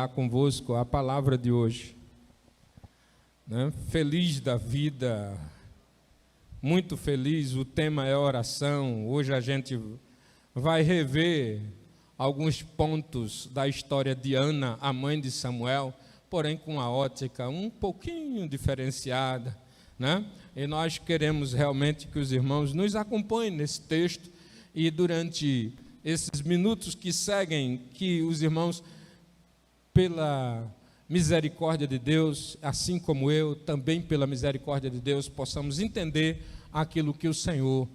compartilhar convosco a palavra de hoje, né? Feliz da vida, muito feliz, o tema é oração. Hoje a gente vai rever alguns pontos da história de Ana, a mãe de Samuel, porém com a ótica um pouquinho diferenciada, né? E nós queremos realmente que os irmãos nos acompanhem nesse texto e durante esses minutos que seguem, que os irmãos, pela misericórdia de Deus, assim como eu, também pela misericórdia de Deus, possamos entender aquilo que o Senhor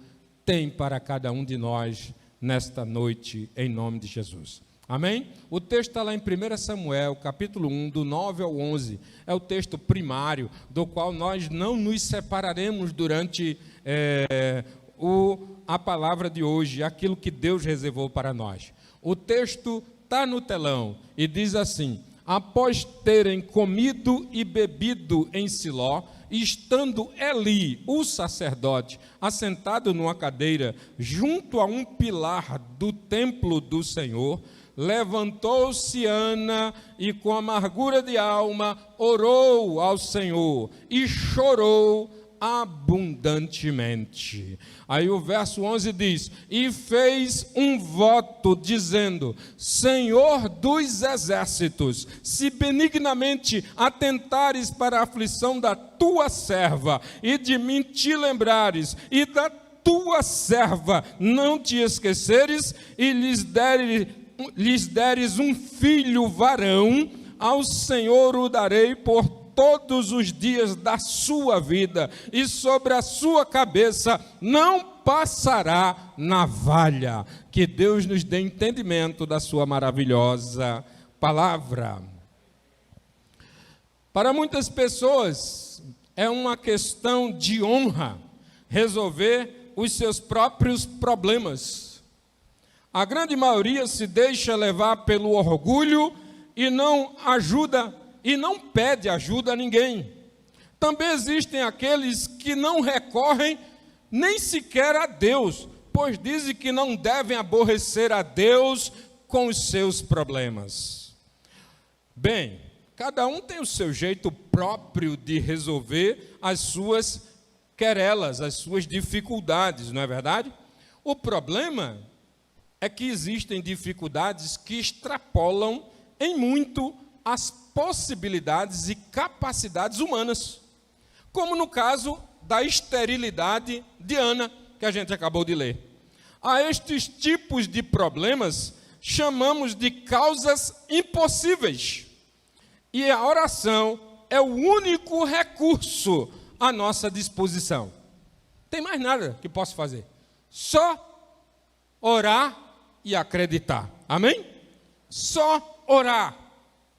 tem para cada um de nós nesta noite, em nome de Jesus. Amém? O texto está lá em 1 Samuel, capítulo 1, do 9 ao 11. É o texto primário, do qual nós não nos separaremos durante a palavra de hoje, aquilo que Deus reservou para nós. O texto está no telão e diz assim: após terem comido e bebido em Siló, estando Eli, o sacerdote, assentado numa cadeira junto a um pilar do templo do Senhor, levantou-se Ana e com amargura de alma orou ao Senhor e chorou abundantemente. Aí o verso 11 diz: e fez um voto dizendo: Senhor dos exércitos, se benignamente atentares para a aflição da tua serva e de mim te lembrares e da tua serva não te esqueceres e lhes deres um filho varão, ao Senhor o darei por todos os dias da sua vida, e sobre a sua cabeça não passará navalha. Que Deus nos dê entendimento da sua maravilhosa palavra. Para muitas pessoas é uma questão de honra resolver os seus próprios problemas. A grande maioria se deixa levar pelo orgulho e não ajuda e não pede ajuda a ninguém. Também existem aqueles que não recorrem nem sequer a Deus, pois dizem que não devem aborrecer a Deus com os seus problemas. Bem, cada um tem o seu jeito próprio de resolver as suas querelas, as suas dificuldades, não é verdade? O problema é que existem dificuldades que extrapolam em muito as possibilidades e capacidades humanas, como no caso da esterilidade de Ana, que a gente acabou de ler. A estes tipos de problemas chamamos de causas impossíveis, e a oração é o único recurso à nossa disposição. Tem mais nada que posso fazer, só orar e acreditar. Amém? Só orar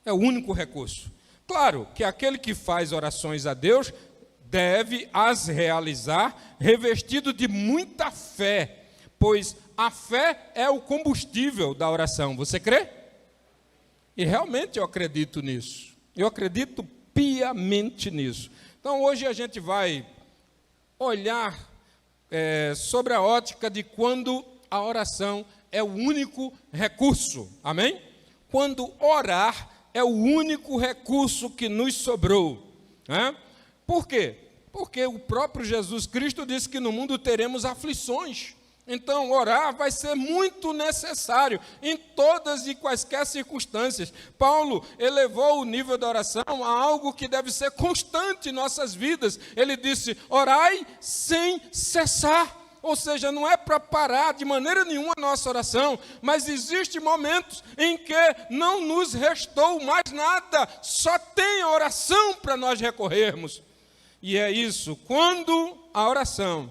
é o único recurso. Claro que aquele que faz orações a Deus deve as realizar revestido de muita fé, pois a fé é o combustível da oração. Você crê? E realmente eu acredito nisso. Eu acredito piamente nisso. Então hoje a gente vai olhar sobre a ótica de quando a oração é o único recurso. Amém? Quando orar é o único recurso que nos sobrou. Né? Por quê? Porque o próprio Jesus Cristo disse que no mundo teremos aflições. Então, orar vai ser muito necessário em todas e quaisquer circunstâncias. Paulo elevou o nível da oração a algo que deve ser constante em nossas vidas. Ele disse: orai sem cessar. Ou seja, não é para parar de maneira nenhuma a nossa oração, mas existem momentos em que não nos restou mais nada, só tem a oração para nós recorrermos. E é isso, quando a oração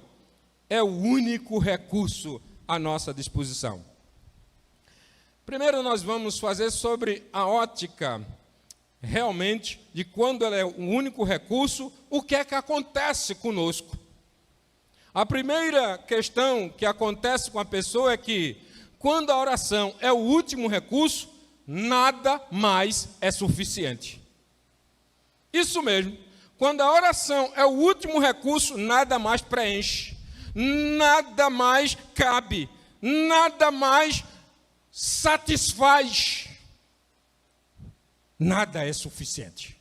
é o único recurso à nossa disposição. Primeiro nós vamos fazer sobre a ótica, realmente, de quando ela é o único recurso, o que é que acontece conosco. A primeira questão que acontece com a pessoa é que, quando a oração é o último recurso, nada mais é suficiente. Isso mesmo, quando a oração é o último recurso, nada mais preenche, nada mais cabe, nada mais satisfaz. nada é suficiente.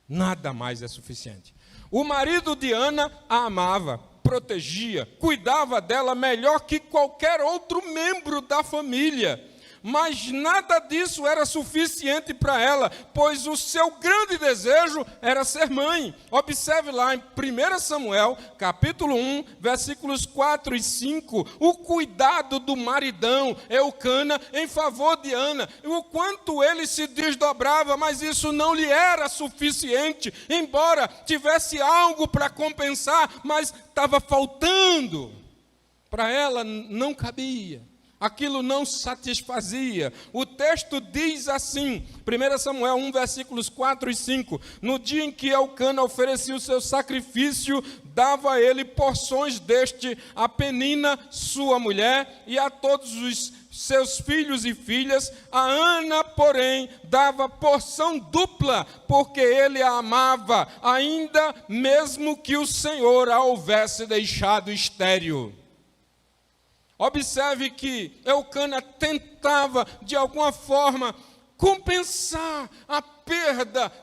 Nada mais é suficiente. O marido de Ana a amava, protegia, cuidava dela melhor que qualquer outro membro da família. Mas nada disso era suficiente para ela, pois o seu grande desejo era ser mãe. Observe lá em 1 Samuel, capítulo 1, versículos 4 e 5, o cuidado do maridão, Eucana, em favor de Ana, e o quanto ele se desdobrava, mas isso não lhe era suficiente, embora tivesse algo para compensar, mas estava faltando. Para ela não cabia. Aquilo não satisfazia. O texto diz assim, 1 Samuel 1, versículos 4 e 5, no dia em que Eucana oferecia o seu sacrifício, dava a ele porções deste a Penina, sua mulher, e a todos os seus filhos e filhas. A Ana, porém, dava porção dupla, porque ele a amava, ainda mesmo que o Senhor a houvesse deixado estéril. Observe que Eucana tentava, de alguma forma, compensar a perda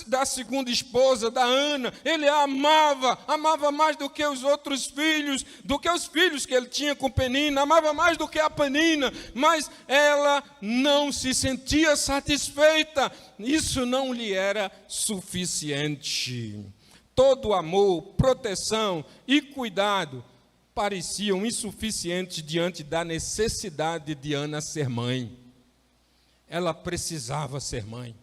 da segunda esposa, da Ana. Ele a amava mais do que os outros filhos, do que os filhos que ele tinha com Penina, amava mais do que a Penina, mas ela não se sentia satisfeita, isso não lhe era suficiente. Todo amor, proteção e cuidado pareciam insuficientes diante da necessidade de Ana ser mãe. Ela precisava ser mãe.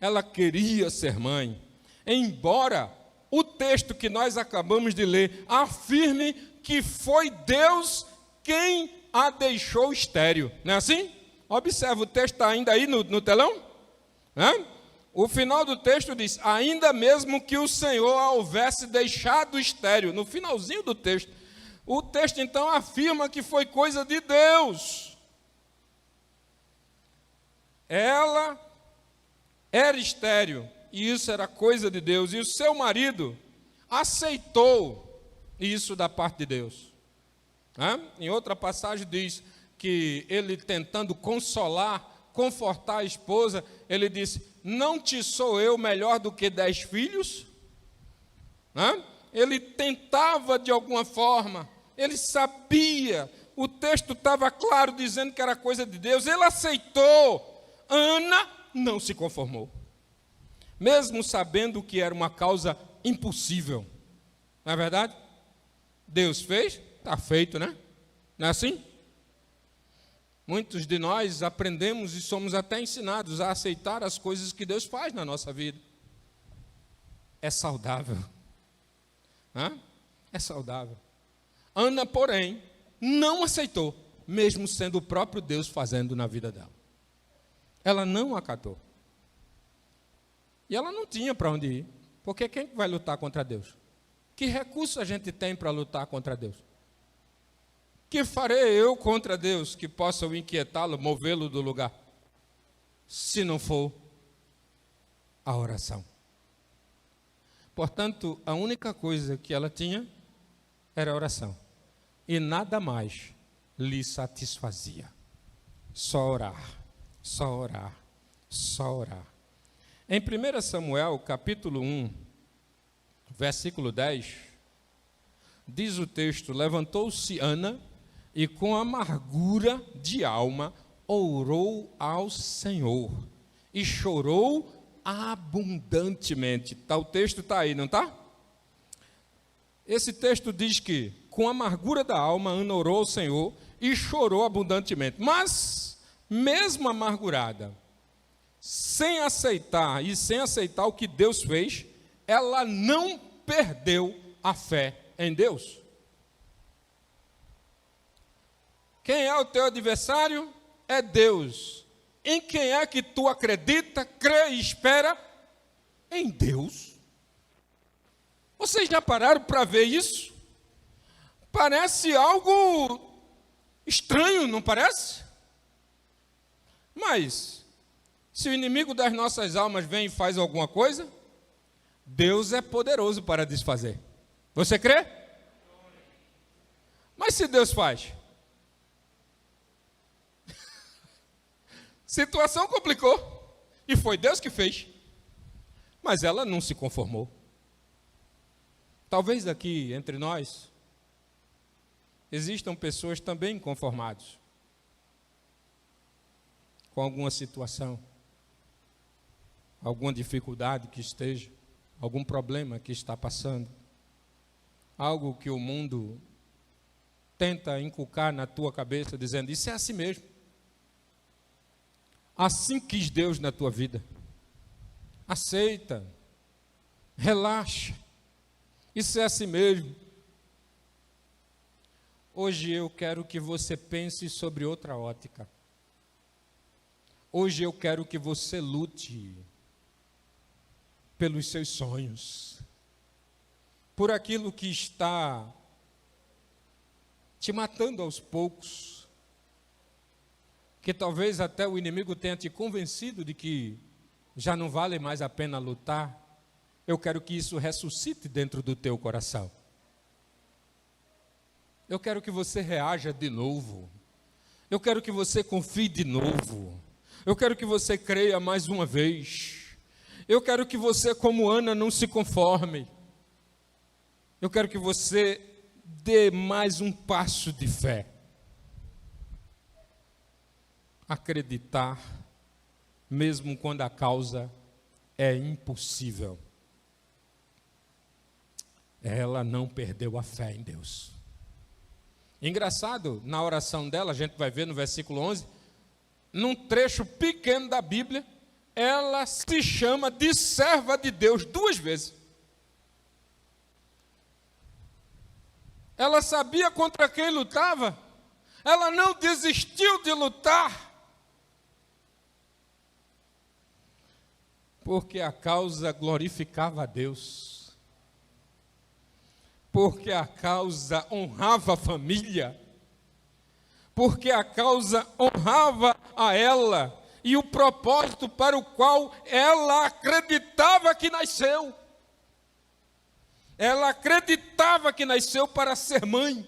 Ela queria ser mãe. Embora o texto que nós acabamos de ler afirme que foi Deus quem a deixou estéril. Não é assim? Observa, o texto está ainda aí no telão? O final do texto diz, ainda mesmo que o Senhor a houvesse deixado estéril. No finalzinho do texto. O texto, então, afirma que foi coisa de Deus. Ela era estéril, e isso era coisa de Deus. E o seu marido aceitou isso da parte de Deus. Em outra passagem diz que ele, tentando consolar, confortar a esposa, ele disse, não te sou eu melhor do que 10 filhos? Ele tentava de alguma forma, ele sabia, o texto estava claro dizendo que era coisa de Deus, ele aceitou. Ana não se conformou, mesmo sabendo que era uma causa impossível. Não é verdade? Deus fez, está feito, né? Não é assim? Muitos de nós aprendemos e somos até ensinados a aceitar as coisas que Deus faz na nossa vida. É saudável. É saudável. Ana, porém, não aceitou, mesmo sendo o próprio Deus fazendo na vida dela. Ela não acatou. E ela não tinha para onde ir, porque quem vai lutar contra Deus? Que recurso a gente tem para lutar contra Deus? Que farei eu contra Deus que possa o inquietá-lo, movê-lo do lugar? Se não for a oração. Portanto, a única coisa que ela tinha era a oração. E nada mais lhe satisfazia. Só orar, só orar, só orar. Em 1 Samuel, capítulo 1, versículo 10, diz o texto, levantou-se Ana e com amargura de alma orou ao Senhor e chorou abundantemente. O texto está aí, não está? Esse texto diz que com amargura da alma, Ana orou ao Senhor e chorou abundantemente. Mas, mesmo amargurada, sem aceitar o que Deus fez, ela não perdeu a fé em Deus. Quem é o teu adversário? É Deus. Em quem é que tu acredita, crê e espera? Em Deus. Vocês já pararam para ver isso? Parece algo estranho, não parece? Mas, se o inimigo das nossas almas vem e faz alguma coisa, Deus é poderoso para desfazer. Você crê? Mas se Deus faz? Situação complicou. E foi Deus que fez. Mas ela não se conformou. Talvez aqui entre nós existam pessoas também inconformadas com alguma situação, alguma dificuldade que esteja, algum problema que está passando, algo que o mundo tenta inculcar na tua cabeça, dizendo, isso é assim mesmo. Assim quis Deus na tua vida. Aceita, relaxa, isso é assim mesmo. Hoje eu quero que você pense sobre outra ótica. Hoje eu quero que você lute pelos seus sonhos, por aquilo que está te matando aos poucos, que talvez até o inimigo tenha te convencido de que já não vale mais a pena lutar. Eu quero que isso ressuscite dentro do teu coração. Eu quero que você reaja de novo. Eu quero que você confie de novo. Eu quero que você creia mais uma vez. Eu quero que você, como Ana, não se conforme. Eu quero que você dê mais um passo de fé. Acreditar, mesmo quando a causa é impossível. Ela não perdeu a fé em Deus. Engraçado, na oração dela, a gente vai ver no versículo 11, num trecho pequeno da Bíblia, ela se chama de serva de Deus 2 vezes. Ela sabia contra quem lutava, ela não desistiu de lutar, porque a causa glorificava a Deus, porque a causa honrava a família, porque a causa honrava a ela e o propósito para o qual ela acreditava que nasceu. Ela acreditava que nasceu para ser mãe.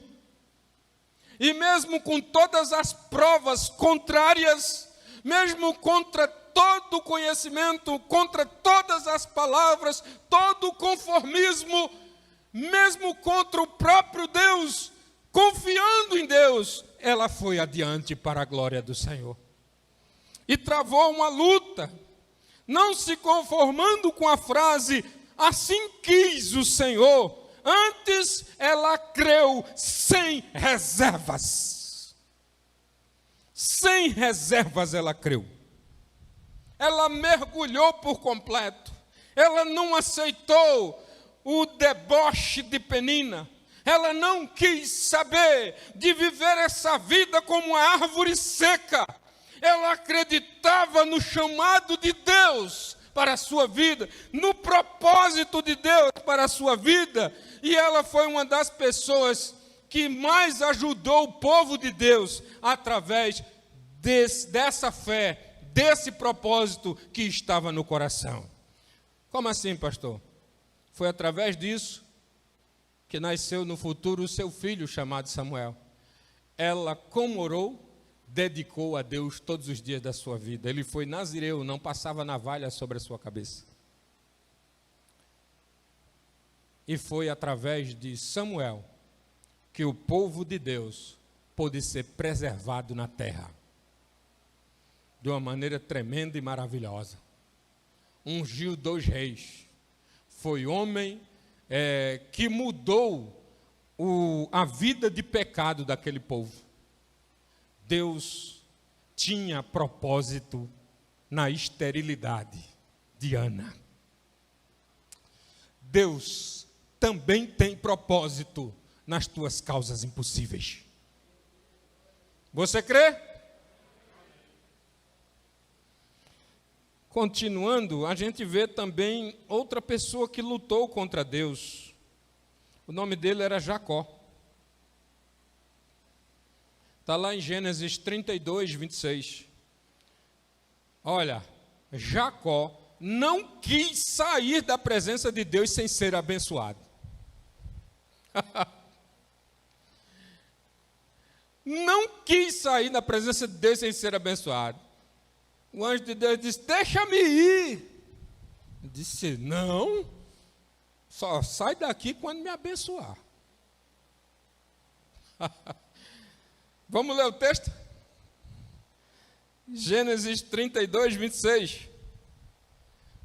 E mesmo com todas as provas contrárias, mesmo contra todo o conhecimento, contra todas as palavras, todo o conformismo, mesmo contra o próprio Deus, confiando em Deus, ela foi adiante para a glória do Senhor. E travou uma luta, não se conformando com a frase, assim quis o Senhor. Antes ela creu sem reservas. Sem reservas ela creu. Ela mergulhou por completo. Ela não aceitou o deboche de Penina. Ela não quis saber de viver essa vida como uma árvore seca. Ela acreditava no chamado de Deus para a sua vida, no propósito de Deus para a sua vida. E ela foi uma das pessoas que mais ajudou o povo de Deus através dessa fé, desse propósito que estava no coração. Como assim, pastor? Foi através disso que nasceu no futuro o seu filho chamado Samuel. Ela, como orou, dedicou a Deus todos os dias da sua vida. Ele foi nazireu, não passava navalha sobre a sua cabeça. E foi através de Samuel que o povo de Deus pôde ser preservado na terra. De uma maneira tremenda e maravilhosa. Ungiu 2 reis. Foi homem que mudou a vida de pecado daquele povo. Deus tinha propósito na esterilidade de Ana. Deus também tem propósito nas tuas causas impossíveis. Você crê? Continuando, a gente vê também outra pessoa que lutou contra Deus. O nome dele era Jacó. Está lá em Gênesis 32, 26. Olha, Jacó não quis sair da presença de Deus sem ser abençoado. Não quis sair da presença de Deus sem ser abençoado. O anjo de Deus disse: deixa-me ir. Eu disse: não, só sai daqui quando me abençoar. Vamos ler o texto? Gênesis 32, 26.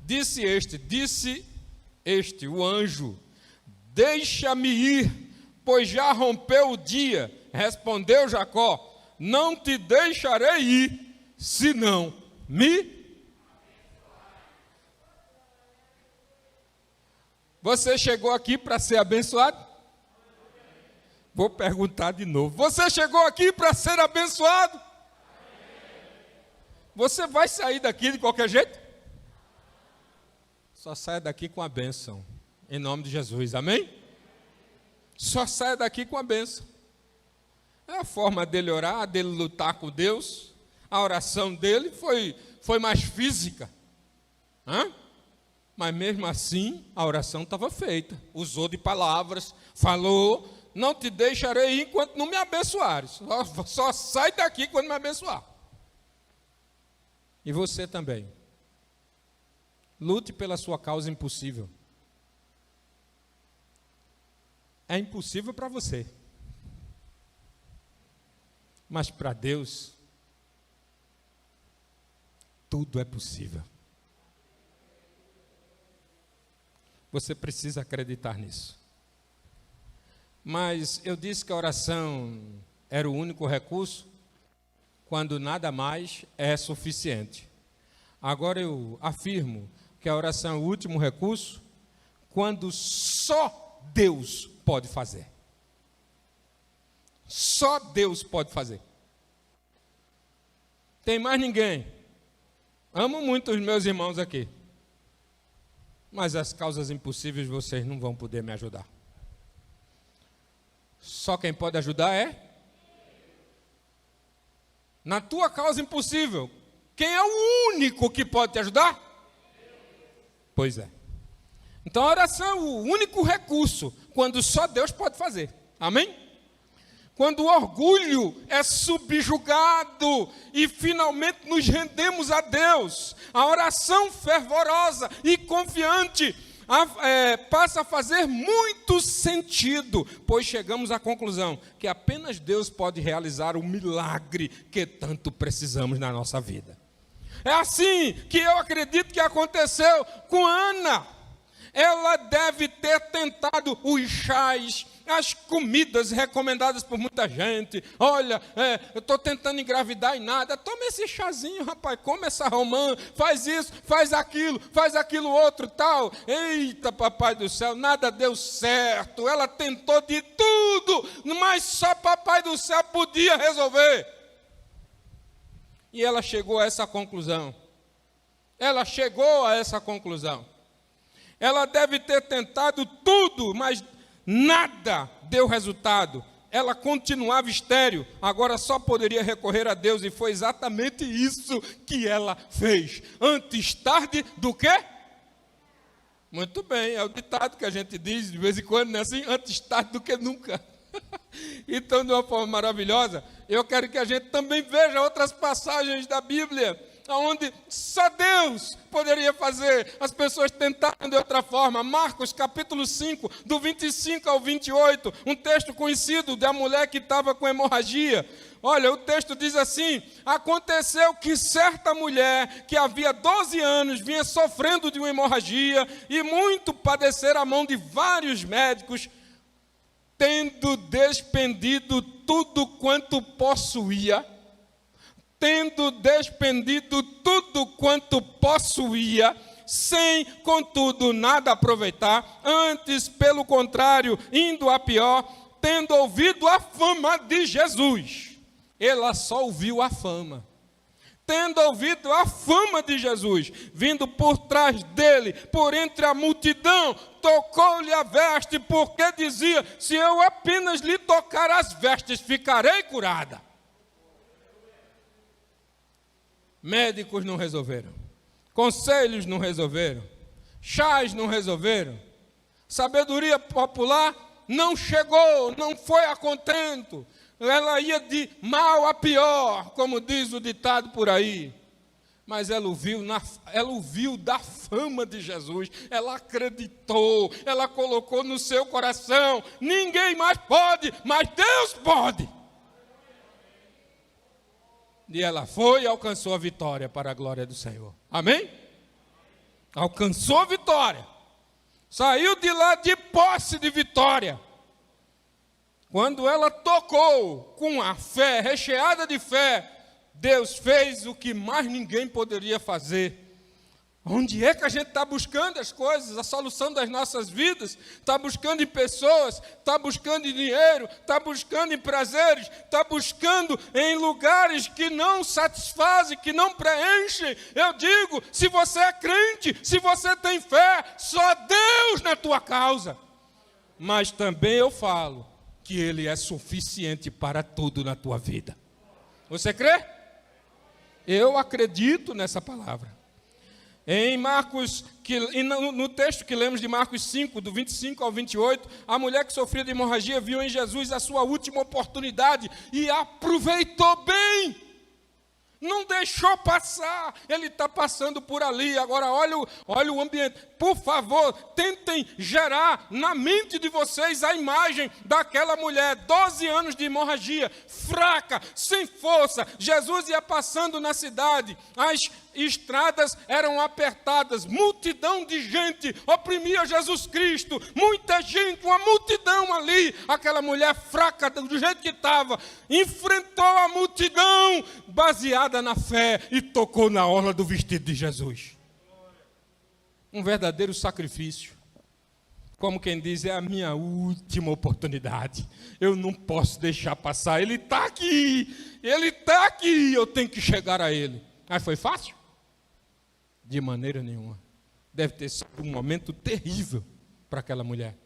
Disse este, o anjo: deixa-me ir, pois já rompeu o dia. Respondeu Jacó: não te deixarei ir, senão me... Você chegou aqui para ser abençoado? Vou perguntar de novo. Você chegou aqui para ser abençoado? Você vai sair daqui de qualquer jeito? Só saia daqui com a bênção, em nome de Jesus, amém? Só saia daqui com a bênção. É a forma dele orar, dele lutar com Deus. A oração dele foi mais física. Mas mesmo assim, a oração estava feita. Usou de palavras, falou: não te deixarei ir enquanto não me abençoares. Só sai daqui quando me abençoar. E você também. Lute pela sua causa impossível. É impossível para você. Mas para Deus, tudo é possível. Você precisa acreditar nisso. Mas eu disse que a oração era o único recurso, quando nada mais é suficiente. Agora eu afirmo que a oração é o último recurso, quando só Deus pode fazer. Só Deus pode fazer. Tem mais ninguém. Amo muito os meus irmãos aqui. Mas as causas impossíveis vocês não vão poder me ajudar. Só quem pode ajudar é? Na tua causa impossível, quem é o único que pode te ajudar? Pois é. Então a oração é o único recurso, quando só Deus pode fazer. Amém? Quando o orgulho é subjugado e finalmente nos rendemos a Deus, a oração fervorosa e confiante passa a fazer muito sentido, pois chegamos à conclusão que apenas Deus pode realizar o milagre que tanto precisamos na nossa vida. É assim que eu acredito que aconteceu com Ana. Ela deve ter tentado os chás, as comidas recomendadas por muita gente. Olha, eu estou tentando engravidar e nada. Toma esse chazinho, rapaz, come essa romã, faz isso, faz aquilo outro, tal. Eita, papai do céu, nada deu certo. Ela tentou de tudo, mas só papai do céu podia resolver. E ela chegou a essa conclusão. Ela deve ter tentado tudo, mas nada deu resultado. Ela continuava estéril, agora só poderia recorrer a Deus, e foi exatamente isso que ela fez. Antes tarde do quê? Muito bem, é o ditado que a gente diz de vez em quando, não é assim? Antes tarde do que nunca. Então, de uma forma maravilhosa, eu quero que a gente também veja outras passagens da Bíblia, onde só Deus poderia fazer. As pessoas tentaram de outra forma. Marcos capítulo 5, do 25 ao 28, um texto conhecido da mulher que estava com hemorragia. Olha, o texto diz assim: aconteceu que certa mulher, que havia 12 anos, vinha sofrendo de uma hemorragia, e muito padecera a mão de vários médicos, tendo despendido tudo quanto possuía, sem, contudo, nada aproveitar, antes, pelo contrário, indo a pior, tendo ouvido a fama de Jesus. Ela só ouviu a fama. Tendo ouvido a fama de Jesus, vindo por trás dele, por entre a multidão, tocou-lhe a veste, porque dizia: se eu apenas lhe tocar as vestes, ficarei curada. Médicos não resolveram, conselhos não resolveram, chás não resolveram, sabedoria popular não chegou, não foi a contento. Ela ia de mal a pior, como diz o ditado por aí. mas ela ouviu da fama de Jesus, ela acreditou, ela colocou no seu coração: ninguém mais pode, mas Deus pode. E ela foi e alcançou a vitória para a glória do Senhor. Amém? Alcançou a vitória. Saiu de lá de posse de vitória. Quando ela tocou com a fé, recheada de fé, Deus fez o que mais ninguém poderia fazer. Onde é que a gente está buscando as coisas, a solução das nossas vidas? Está buscando em pessoas, está buscando em dinheiro, está buscando em prazeres, está buscando em lugares que não satisfazem, que não preenchem. Eu digo, se você é crente, se você tem fé, só Deus na tua causa. Mas também eu falo que Ele é suficiente para tudo na tua vida. Você crê? Eu acredito nessa palavra. Em Marcos, no texto que lemos de Marcos 5, do 25 ao 28, a mulher que sofria de hemorragia viu em Jesus a sua última oportunidade e aproveitou bem. Não deixou passar, ele está passando por ali. Agora olha o ambiente. Por favor, tentem gerar na mente de vocês a imagem daquela mulher, 12 anos de hemorragia, fraca, sem força. Jesus ia passando na cidade, as estradas eram apertadas, multidão de gente oprimia Jesus Cristo, muita gente, uma multidão ali. Aquela mulher fraca, do jeito que estava, enfrentou a multidão, baseada na fé, e tocou na orla do vestido de Jesus. Um verdadeiro sacrifício. Como quem diz, é a minha última oportunidade, eu não posso deixar passar, ele está aqui, eu tenho que chegar a ele. Mas foi fácil? De maneira nenhuma. Deve ter sido um momento terrível para aquela mulher.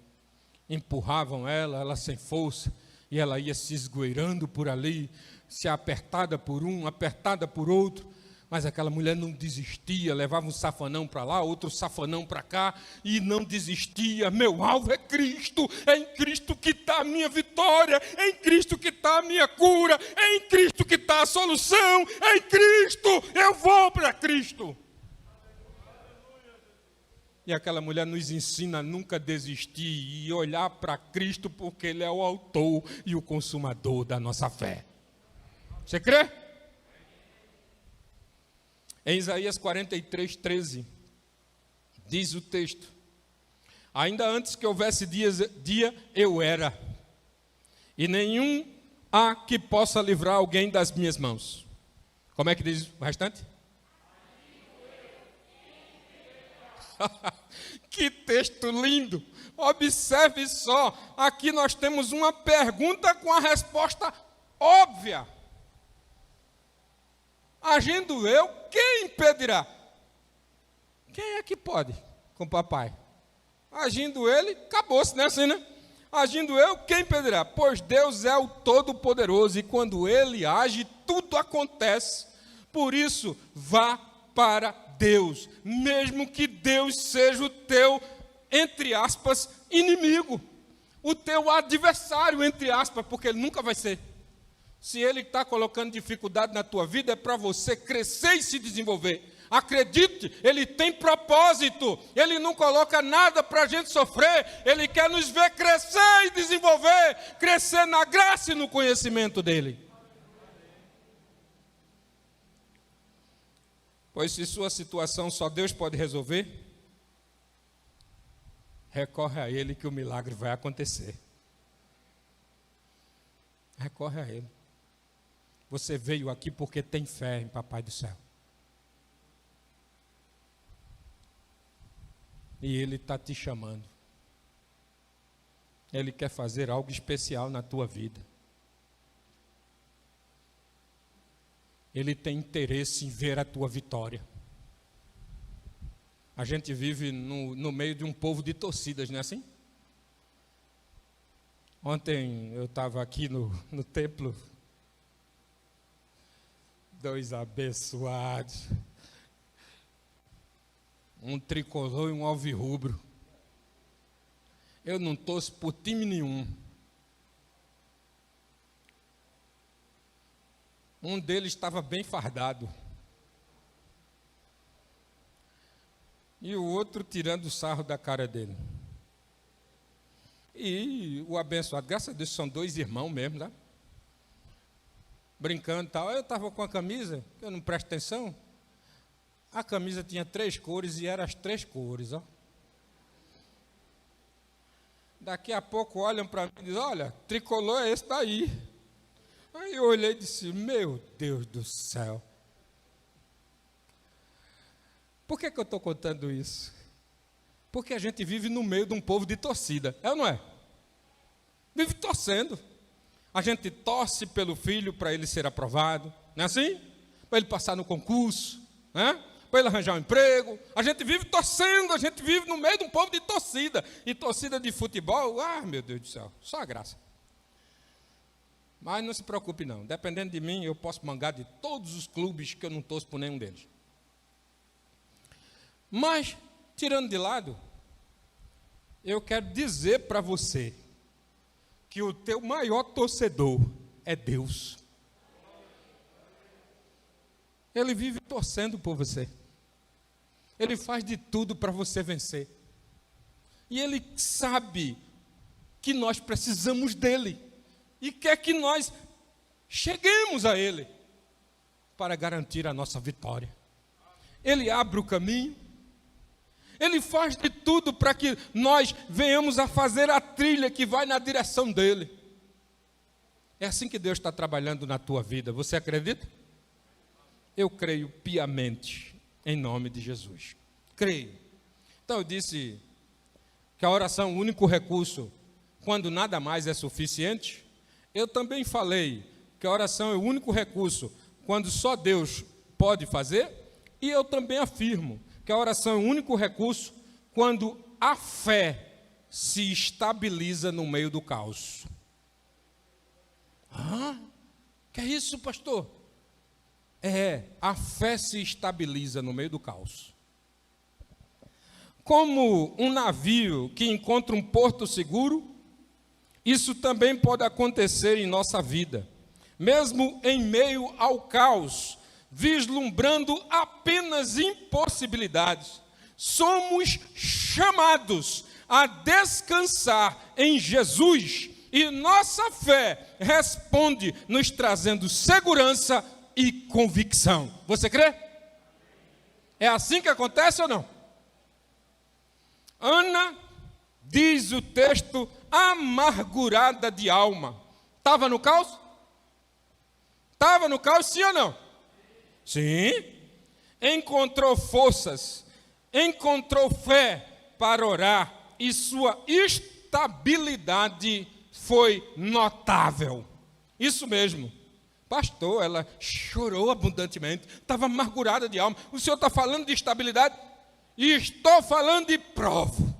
Empurravam ela sem força, e ela ia se esgoeirando por ali, se apertada por um, apertada por outro. Mas aquela mulher não desistia, levava um safanão para lá, outro safanão para cá, e não desistia. Meu alvo é Cristo, é em Cristo que está a minha vitória, é em Cristo que está a minha cura, é em Cristo que está a solução, é em Cristo, eu vou para Cristo. E aquela mulher nos ensina a nunca desistir e olhar para Cristo, porque Ele é o autor e o consumador da nossa fé. Você crê? Em Isaías 43, 13, diz o texto: ainda antes que houvesse dia, eu era, e nenhum há que possa livrar alguém das minhas mãos. Como é que diz o restante? Que texto lindo! Observe só, aqui nós temos uma pergunta com a resposta óbvia. Agindo eu, quem impedirá? Quem é que pode com o papai? Agindo ele, acabou-se, né, assim, né? Agindo eu, quem impedirá? Pois Deus é o Todo-Poderoso, e quando Ele age, tudo acontece. Por isso, vá para Deus, mesmo que Deus seja o teu, entre aspas, inimigo, o teu adversário, entre aspas, porque Ele nunca vai ser. Se Ele está colocando dificuldade na tua vida, é para você crescer e se desenvolver. Acredite, Ele tem propósito. Ele não coloca nada para a gente sofrer. Ele quer nos ver crescer e desenvolver, crescer na graça e no conhecimento dEle. Pois se sua situação só Deus pode resolver, recorre a Ele que o milagre vai acontecer. Recorre a Ele. Você veio aqui porque tem fé em Papai do Céu. E Ele está te chamando. Ele quer fazer algo especial na tua vida. Ele tem interesse em ver a tua vitória. A gente vive no meio de um povo de torcidas, não é assim? Ontem eu estava aqui no templo, dois abençoados, um tricolor e um alvirrubro. Eu não torço por time nenhum. Um deles estava bem fardado. e o outro tirando o sarro da cara dele. E o abençoado, graças a Deus, são dois irmãos mesmo, né? Brincando e tal. Eu estava com a camisa, eu não presto atenção. A camisa tinha 3 cores e eram as 3 cores, ó. Daqui a pouco olham para mim e dizem, olha, tricolor é esse daí. Aí eu olhei e disse, meu Deus do céu. Por que eu estou contando isso? Porque a gente vive no meio de um povo de torcida, é ou não é? Vive torcendo. A gente torce pelo filho para ele ser aprovado, não é assim? Para ele passar no concurso, né? Para ele arranjar um emprego. A gente vive torcendo, a gente vive no meio de um povo de torcida. E torcida de futebol, meu Deus do céu, só a graça. Mas não se preocupe não, dependendo de mim, eu posso mangar de todos os clubes que eu não torço por nenhum deles. Mas, tirando de lado, eu quero dizer para você que o teu maior torcedor é Deus. Ele vive torcendo por você. Ele faz de tudo para você vencer. E ele sabe que nós precisamos dele. E quer que nós cheguemos a ele para garantir a nossa vitória. Ele abre o caminho. Ele faz de tudo para que nós venhamos a fazer a trilha que vai na direção dele. É assim que Deus está trabalhando na tua vida. Você acredita? Eu creio piamente em nome de Jesus. Creio. Então eu disse que a oração é o único recurso quando nada mais é suficiente. Eu também falei que a oração é o único recurso quando só Deus pode fazer. E eu também afirmo que a oração é o único recurso quando a fé se estabiliza no meio do caos. Que é isso, pastor? A fé se estabiliza no meio do caos. Como um navio que encontra um porto seguro, isso também pode acontecer em nossa vida. Mesmo em meio ao caos, vislumbrando apenas impossibilidades, somos chamados a descansar em Jesus e nossa fé responde nos trazendo segurança e convicção. Você crê? É assim que acontece ou não? Ana, diz o texto, amargurada de alma. Estava no caos? Estava no caos, sim ou não? Sim. Encontrou forças, encontrou fé para orar e sua estabilidade foi notável. Isso mesmo. Pastor, ela chorou abundantemente, estava amargurada de alma. O senhor está falando de estabilidade? E estou falando de prova.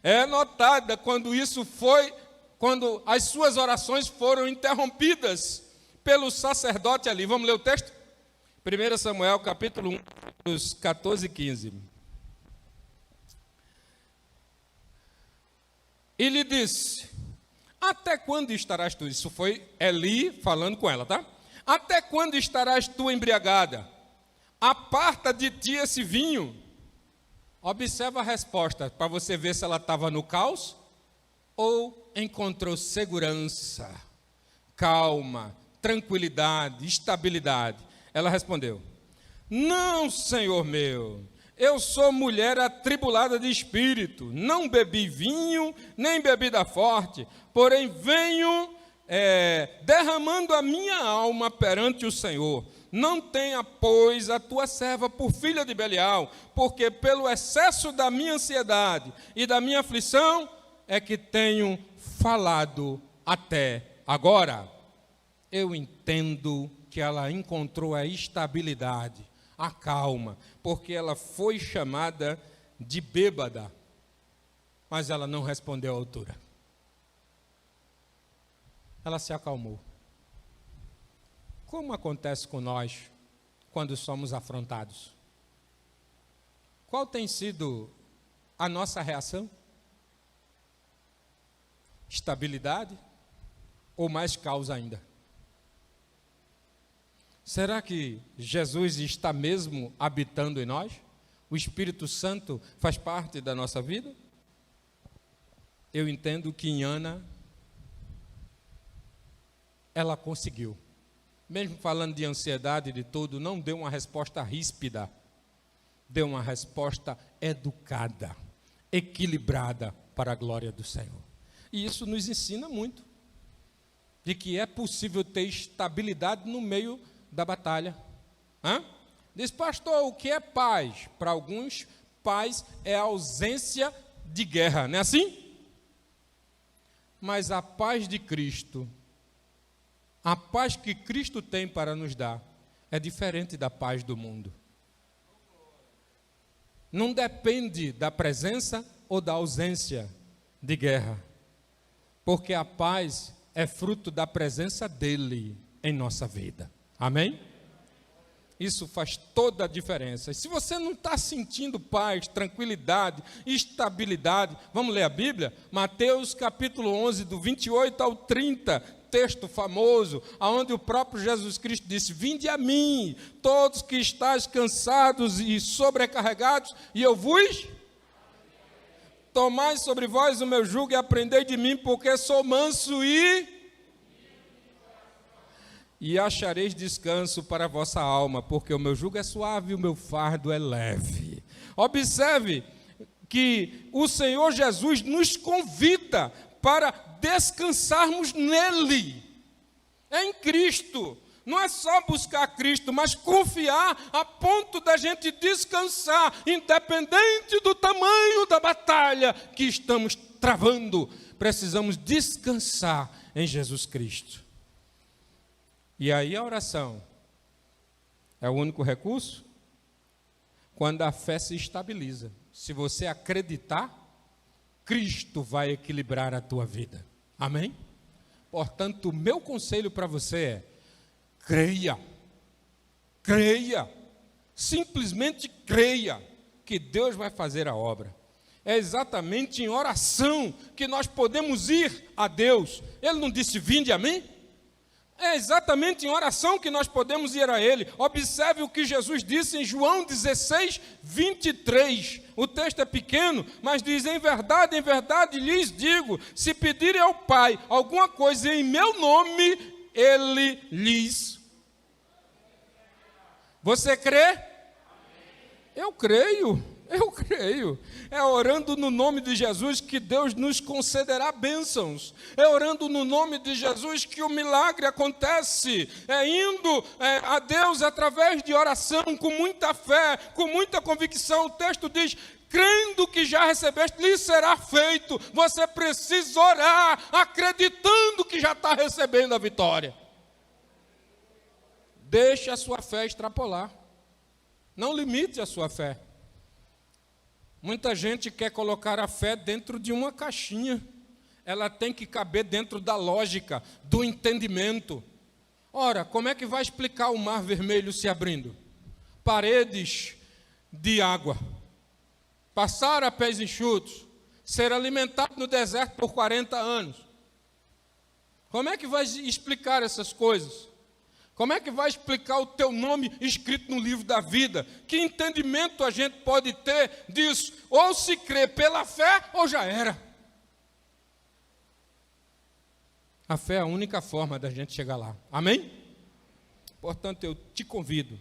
É notada quando quando as suas orações foram interrompidas pelo sacerdote ali. Vamos ler o texto? 1 Samuel, capítulo 1, versos 14 e 15. E lhe disse, até quando estarás tu? Isso foi Eli falando com ela, tá? Até quando estarás tu embriagada? Aparta de ti esse vinho. Observa a resposta, para você ver se ela estava no caos ou encontrou segurança, calma, tranquilidade, estabilidade. Ela respondeu, não, Senhor meu, eu sou mulher atribulada de espírito, não bebi vinho, nem bebida forte, porém venho derramando a minha alma perante o Senhor. Não tenha, pois, a tua serva por filha de Belial, porque pelo excesso da minha ansiedade e da minha aflição é que tenho falado até agora. Eu entendo que ela encontrou a estabilidade, a calma, porque ela foi chamada de bêbada, mas ela não respondeu à altura. Ela se acalmou. Como acontece com nós quando somos afrontados? Qual tem sido a nossa reação? Estabilidade ou mais caos ainda? Será que Jesus está mesmo habitando em nós? O Espírito Santo faz parte da nossa vida? Eu entendo que em Ana, ela conseguiu. Mesmo falando de ansiedade e de tudo, não deu uma resposta ríspida. Deu uma resposta educada, equilibrada para a glória do Senhor. E isso nos ensina muito, de que é possível ter estabilidade no meio da batalha. Diz, pastor, o que é paz? Para alguns, paz é a ausência de guerra, não é assim? Mas a paz de Cristo, a paz que Cristo tem para nos dar, é diferente da paz do mundo. Não depende da presença ou da ausência de guerra, porque a paz é fruto da presença dele em nossa vida. Amém? Isso faz toda a diferença. E se você não está sentindo paz, tranquilidade, estabilidade, vamos ler a Bíblia? Mateus capítulo 11, do 28 ao 30, texto famoso, onde o próprio Jesus Cristo disse, vinde a mim, todos que estáis cansados e sobrecarregados, e eu vos... Tomai sobre vós o meu jugo e aprendei de mim, porque sou manso e achareis descanso para a vossa alma, porque o meu jugo é suave e o meu fardo é leve. Observe que o Senhor Jesus nos convida para descansarmos nele, em Cristo. Não é só buscar Cristo, mas confiar a ponto da gente descansar, independente do tamanho da batalha que estamos travando. Precisamos descansar em Jesus Cristo. E aí a oração é o único recurso? Quando a fé se estabiliza. Se você acreditar, Cristo vai equilibrar a tua vida. Amém? Portanto, o meu conselho para você é, creia, creia, simplesmente creia que Deus vai fazer a obra. É exatamente em oração que nós podemos ir a Deus. Ele não disse, vinde a mim? É exatamente em oração que nós podemos ir a Ele. Observe o que Jesus disse em João 16, 23. O texto é pequeno, mas diz, em verdade lhes digo, se pedirem ao Pai alguma coisa em meu nome, Ele lhes... Você crê? Eu creio. É orando no nome de Jesus que Deus nos concederá bênçãos. É orando no nome de Jesus que o milagre acontece. É indo a Deus através de oração, com muita fé, com muita convicção. O texto diz, crendo que já recebeste, lhe será feito. Você precisa orar, acreditando que já está recebendo a vitória. Deixe a sua fé extrapolar. Não limite a sua fé. Muita gente quer colocar a fé dentro de uma caixinha. Ela tem que caber dentro da lógica, do entendimento. Ora, como é que vai explicar o mar vermelho se abrindo? Paredes de água. Passar a pés enxutos. Ser alimentado no deserto por 40 anos. Como é que vai explicar essas coisas? Como é que vai explicar o teu nome escrito no livro da vida? Que entendimento a gente pode ter disso? Ou se crê pela fé, ou já era. A fé é a única forma da gente chegar lá. Amém? Portanto, eu te convido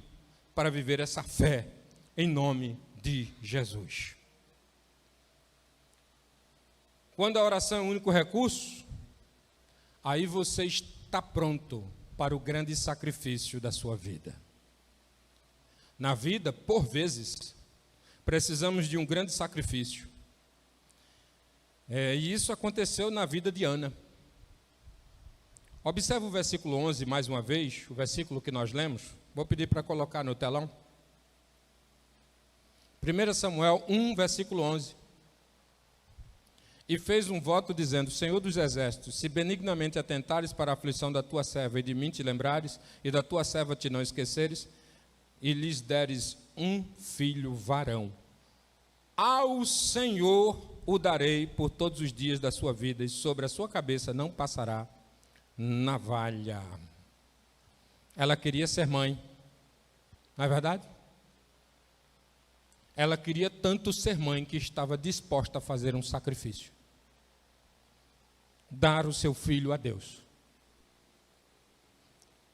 para viver essa fé em nome de Jesus. Quando a oração é o único recurso, aí você está pronto para o grande sacrifício da sua vida. Na vida, por vezes, precisamos de um grande sacrifício. E isso aconteceu na vida de Ana. Observe o versículo 11 mais uma vez, o versículo que nós lemos. Vou pedir para colocar no telão. 1 Samuel 1, versículo 11. E fez um voto dizendo, Senhor dos exércitos, se benignamente atentares para a aflição da tua serva e de mim te lembrares, e da tua serva te não esqueceres, e lhes deres um filho varão, ao Senhor o darei por todos os dias da sua vida, e sobre a sua cabeça não passará navalha. Ela queria ser mãe, não é verdade? Ela queria tanto ser mãe que estava disposta a fazer um sacrifício. Dar o seu filho a Deus.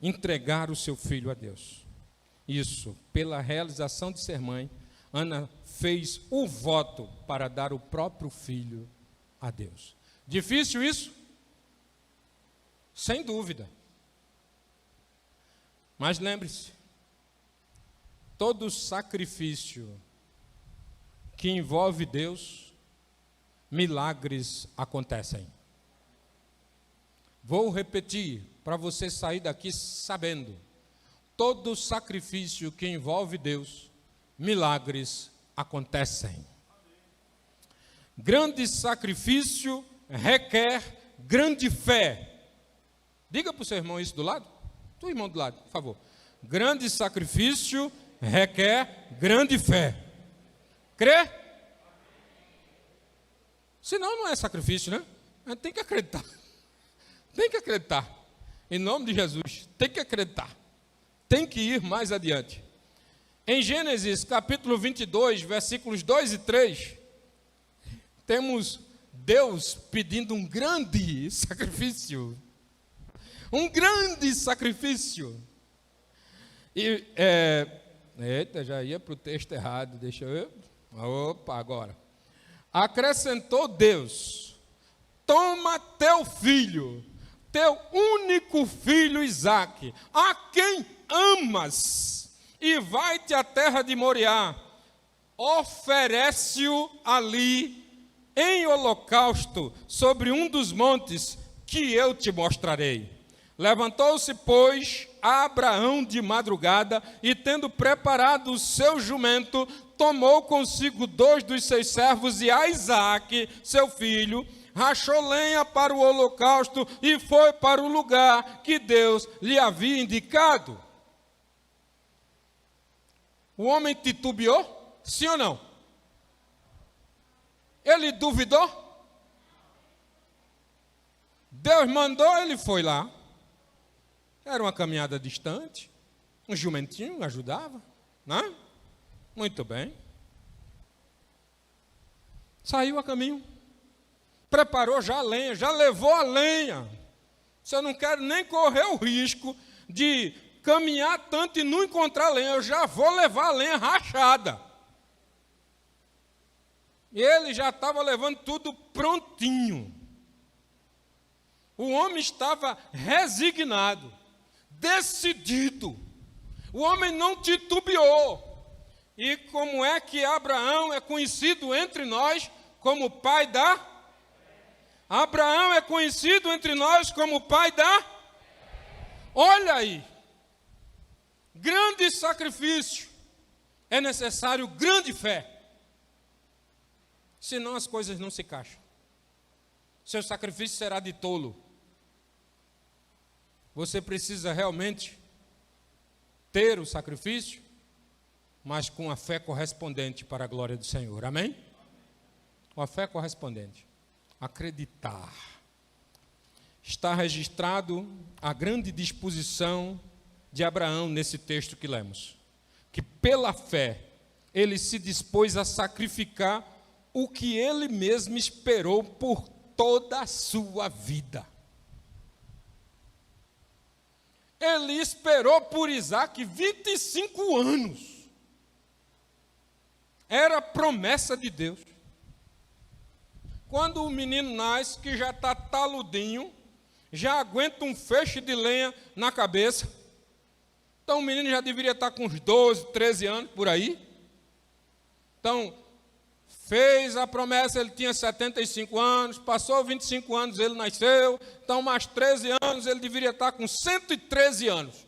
Entregar o seu filho a Deus. Isso, pela realização de ser mãe, Ana fez o voto para dar o próprio filho a Deus. Difícil isso? Sem dúvida. Mas lembre-se, todo sacrifício que envolve Deus, milagres acontecem. Vou repetir para você sair daqui sabendo. Todo sacrifício que envolve Deus, milagres acontecem. Grande sacrifício requer grande fé. Diga para o seu irmão isso do lado. Tu irmão do lado, por favor. Grande sacrifício requer grande fé. Crê? Senão não é sacrifício, né? A gente tem que acreditar. Tem que acreditar. Em nome de Jesus, tem que acreditar. Tem que ir mais adiante. Em Gênesis capítulo 22, versículos 2 e 3, temos Deus pedindo um grande sacrifício. Um grande sacrifício. E, eita, já ia para o texto errado, deixa eu ver. Opa, agora. Acrescentou Deus: toma teu filho, teu único filho Isaque, a quem amas, e vai-te à terra de Moriá, oferece-o ali em holocausto sobre um dos montes que eu te mostrarei. Levantou-se, pois, Abraão de madrugada, e tendo preparado o seu jumento, tomou consigo 2 dos seus servos e a Isaque, seu filho, rachou lenha para o holocausto e foi para o lugar que Deus lhe havia indicado. O homem titubeou? Sim ou não? Ele duvidou? Deus mandou, ele foi lá. Era uma caminhada distante. Um jumentinho ajudava, né? Muito bem. Saiu a caminho. Preparou já a lenha, já levou a lenha. Se eu não quero nem correr o risco de caminhar tanto e não encontrar lenha, eu já vou levar a lenha rachada. E ele já estava levando tudo prontinho. O homem estava resignado, decidido. O homem não titubeou. E como é que Abraão é conhecido entre nós como pai da... Abraão é conhecido entre nós como pai da... Olha aí. Grande sacrifício. É necessário grande fé. Senão as coisas não se encaixam. Seu sacrifício será de tolo. Você precisa realmente ter o sacrifício, mas com a fé correspondente para a glória do Senhor. Amém? Com a fé correspondente. Acreditar. Está registrado a grande disposição de Abraão nesse texto que lemos. Que pela fé ele se dispôs a sacrificar o que ele mesmo esperou por toda a sua vida. Ele esperou por Isaque 25 anos. Era a promessa de Deus. Quando o menino nasce, que já está taludinho, já aguenta um feixe de lenha na cabeça. Então o menino já deveria estar com uns 12, 13 anos, por aí. Então, fez a promessa, ele tinha 75 anos, passou 25 anos, ele nasceu, então mais 13 anos, ele deveria estar com 113 anos.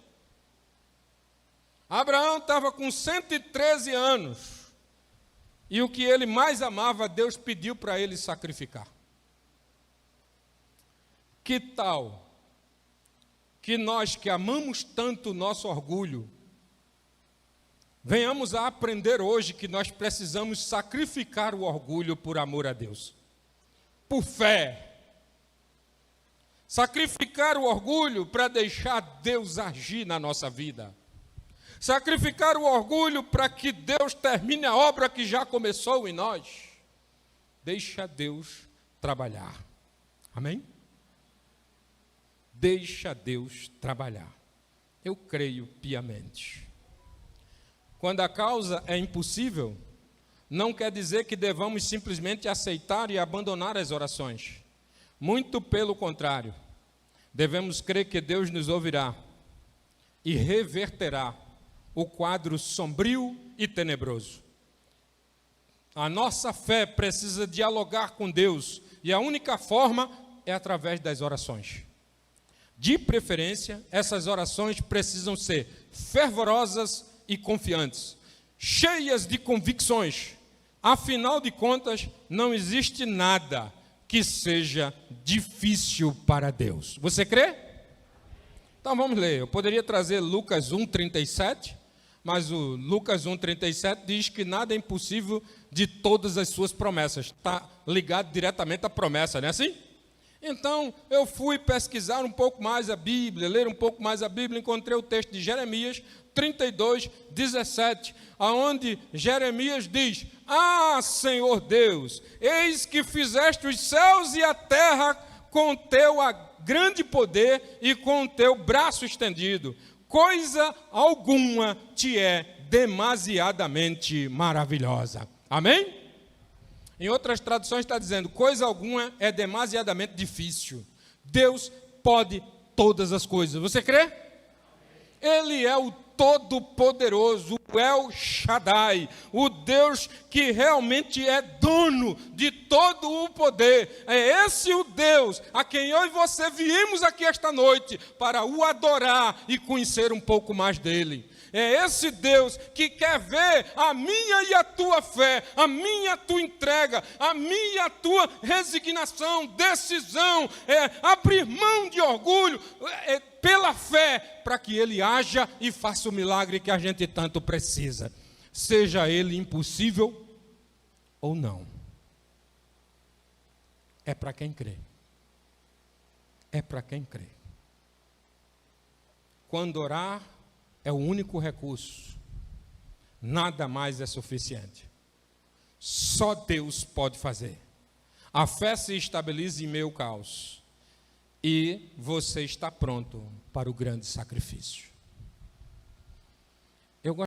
Abraão estava com 113 anos, e o que ele mais amava, Deus pediu para ele sacrificar. Que tal que nós que amamos tanto o nosso orgulho, venhamos a aprender hoje que nós precisamos sacrificar o orgulho por amor a Deus. Por fé. Sacrificar o orgulho para deixar Deus agir na nossa vida. sacrificar o orgulho para que Deus termine a obra que já começou em nós. Deixa Deus trabalhar. Amém? Deixa Deus trabalhar. Eu creio piamente. Quando a causa é impossível, não quer dizer que devamos simplesmente aceitar e abandonar as orações. Muito pelo contrário, devemos crer que Deus nos ouvirá e reverterá o quadro sombrio e tenebroso. A nossa fé precisa dialogar com Deus e a única forma é através das orações. De preferência, essas orações precisam ser fervorosas e confiantes, cheias de convicções. Afinal de contas, não existe nada que seja difícil para Deus. Você crê? Então vamos ler. Eu poderia trazer Lucas 1:37, mas o Lucas 1:37 diz que nada é impossível de todas as suas promessas. Está ligado diretamente à promessa, não é assim? Então, eu fui pesquisar um pouco mais a Bíblia, ler um pouco mais a Bíblia, encontrei o texto de Jeremias 32:17, aonde Jeremias diz: Ah, Senhor Deus, eis que fizeste os céus e a terra com teu grande poder e com teu braço estendido. Coisa alguma te é demasiadamente maravilhosa. Amém? Em outras traduções está dizendo, coisa alguma é demasiadamente difícil. Deus pode todas as coisas. Você crê? Ele é o Todo-Poderoso, o El Shaddai, o Deus que realmente é dono de todo o poder. É esse o Deus a quem eu e você viemos aqui esta noite para o adorar e conhecer um pouco mais dele. É esse Deus que quer ver a minha e a tua fé, a minha e a tua entrega, a minha e a tua resignação, decisão, abrir mão de orgulho, pela fé, para que Ele haja e faça o milagre que a gente tanto precisa. Seja ele impossível ou não. É para quem crê. É para quem crê. Quando orar, é o único recurso. Nada mais é suficiente. Só Deus pode fazer. A fé se estabiliza em meio ao caos. E você está pronto para o grande sacrifício.